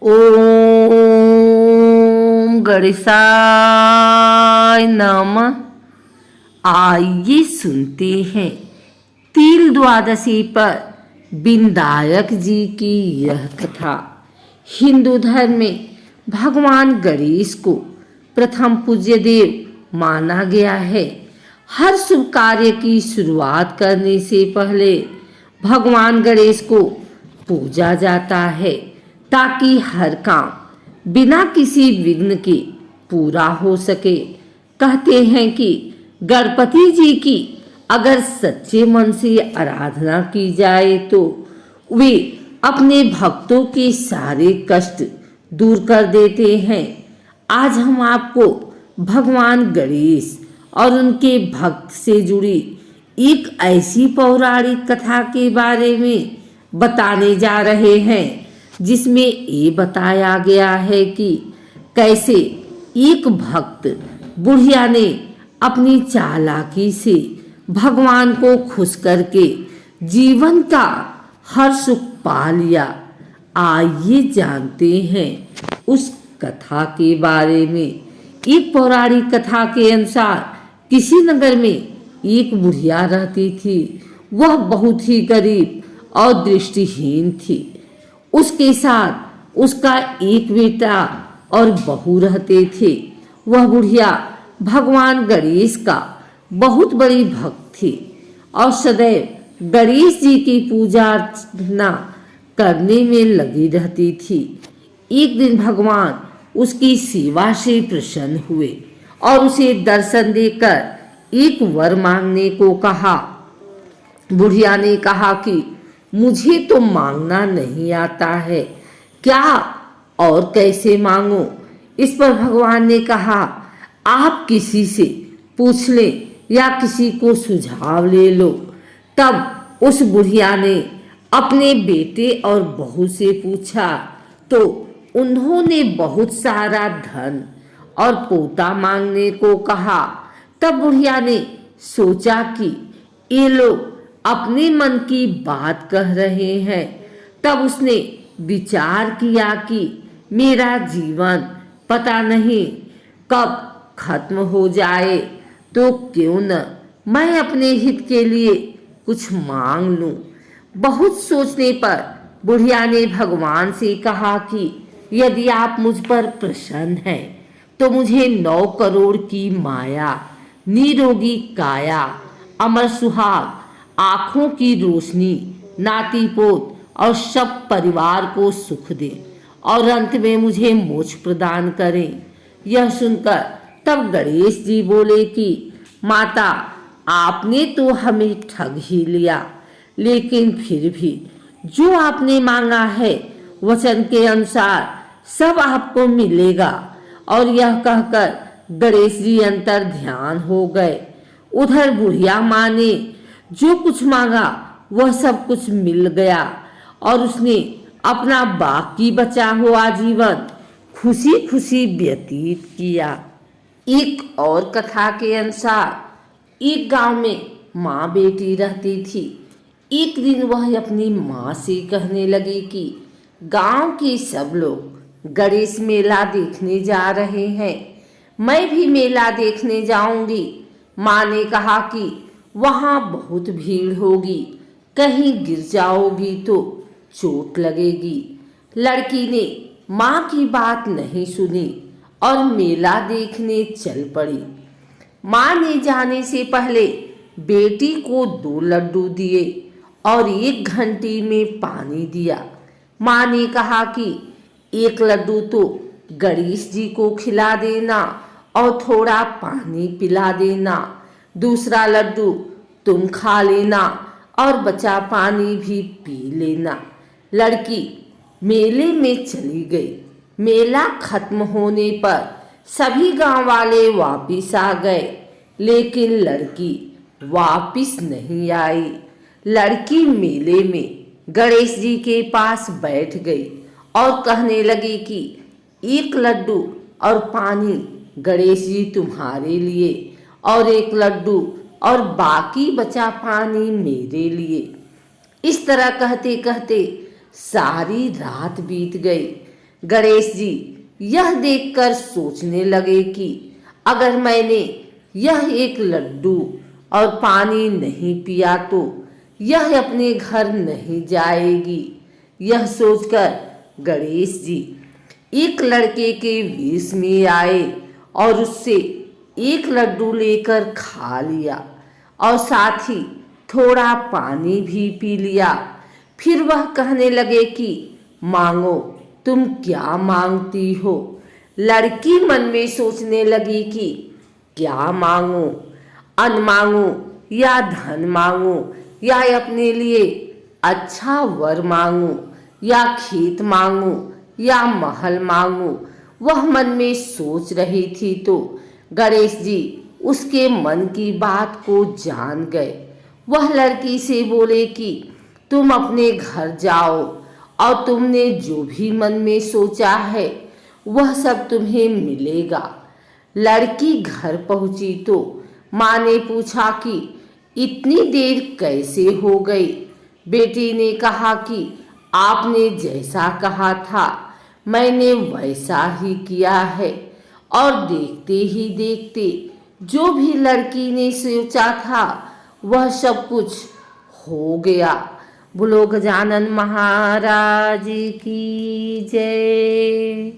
ओम गणेशाय नमः। आइए सुनते हैं तिल द्वादशी पर विनायक जी की यह कथा। हिंदू धर्म में भगवान गणेश को प्रथम पूज्य देव माना गया है। हर शुभ कार्य की शुरुआत करने से पहले भगवान गणेश को पूजा जाता है ताकि हर काम बिना किसी विघ्न के पूरा हो सके। कहते हैं कि गणपति जी की अगर सच्चे मन से आराधना की जाए तो वे अपने भक्तों के सारे कष्ट दूर कर देते हैं। आज हम आपको भगवान गणेश और उनके भक्त से जुड़ी एक ऐसी पौराणिक कथा के बारे में बताने जा रहे हैं जिसमें ये बताया गया है कि कैसे एक भक्त बुढ़िया ने अपनी चालाकी से भगवान को खुश करके जीवन का हर सुख पा लिया। आइए जानते हैं उस कथा के बारे में। एक पौराणिक कथा के अनुसार किसी नगर में एक बुढ़िया रहती थी। वह बहुत ही गरीब और दृष्टिहीन थी। उसके साथ उसका एक बेटा और बहू रहते थे। वह बुढ़िया भगवान गणेश का बहुत बड़ी भक्त थी और सदैव गणेश जी की पूजा अर्चना करने में लगी रहती थी। एक दिन भगवान उसकी सेवा से प्रसन्न हुए और उसे दर्शन देकर एक वर मांगने को कहा। बुढ़िया ने कहा कि मुझे तो मांगना नहीं आता है, क्या और कैसे मांगो। इस पर भगवान ने कहा, आप किसी से पूछ ले या किसी को सुझाव ले लो। तब उस बुढ़िया ने अपने बेटे और बहू से पूछा तो उन्होंने बहुत सारा धन और पोता मांगने को कहा। तब बुढ़िया ने सोचा कि ये लोग अपने मन की बात कह रहे हैं। तब उसने विचार किया कि मेरा जीवन पता नहीं कब खत्म हो जाए, तो क्यों न मैं अपने हित के लिए कुछ मांग लूं। बहुत सोचने पर बुढ़िया ने भगवान से कहा कि यदि आप मुझ पर प्रसन्न हैं तो मुझे 9 करोड़ की माया, निरोगी काया, अमर सुहाग, आंखों की रोशनी, नाती पोत और सब परिवार को सुख दे और अंत में मुझे मोक्ष प्रदान करें। यह सुनकर तब गणेश जी बोले कि माता, आपने तो हमें ठग ही लिया, लेकिन फिर भी जो आपने मांगा है वचन के अनुसार सब आपको मिलेगा। और यह कहकर गणेश जी अंतर ध्यान हो गए। उधर बुढ़िया माँ ने जो कुछ मांगा वह सब कुछ मिल गया और उसने अपना बाकी बचा हुआ जीवन खुशी खुशी व्यतीत किया। एक और कथा के अनुसार एक गांव में माँ बेटी रहती थी। एक दिन वह अपनी माँ से कहने लगी कि गांव के सब लोग गणेश मेला देखने जा रहे हैं, मैं भी मेला देखने जाऊंगी। माँ ने कहा कि वहाँ बहुत भीड़ होगी, कहीं गिर जाओगी तो चोट लगेगी। लड़की ने माँ की बात नहीं सुनी और मेला देखने चल पड़ी। माँ ने जाने से पहले बेटी को 2 लड्डू दिए और 1 घंटी में पानी दिया। माँ ने कहा कि 1 लड्डू तो गणेश जी को खिला देना और थोड़ा पानी पिला देना, दूसरा लड्डू तुम खा लेना और बचा पानी भी पी लेना। लड़की मेले में चली गई। मेला खत्म होने पर सभी गांव वाले वापिस आ गए, लेकिन लड़की वापिस नहीं आई। लड़की मेले में गणेश जी के पास बैठ गई और कहने लगी कि 1 लड्डू और पानी गणेश जी तुम्हारे लिए और 1 लड्डू और बाकी बचा पानी मेरे लिए। इस तरह कहते कहते सारी रात बीत गई। गणेश जी यह देखकर सोचने लगे कि अगर मैंने यह एक लड्डू और पानी नहीं पिया तो यह अपने घर नहीं जाएगी। यह सोचकर गणेश जी एक लड़के के वेश में आए और उससे एक लड्डू लेकर खा लिया और साथ ही थोड़ा पानी भी पी लिया। फिर वह कहने लगे कि मांगो, तुम क्या मांगती हो। लड़की मन में सोचने लगी कि क्या मांगो, अन्न मांगो या धन मांगो या अपने लिए अच्छा वर मांगो या खेत मांगो या महल मांगो। वह मन में सोच रही थी तो गणेश जी उसके मन की बात को जान गए। वह लड़की से बोले कि तुम अपने घर जाओ और तुमने जो भी मन में सोचा है वह सब तुम्हें मिलेगा। लड़की घर पहुंची तो माँ ने पूछा कि इतनी देर कैसे हो गई। बेटी ने कहा कि आपने जैसा कहा था मैंने वैसा ही किया है और देखते ही देखते जो भी लड़की ने सोचा था वह सब कुछ हो गया। बोलो गजानन महाराज की जय।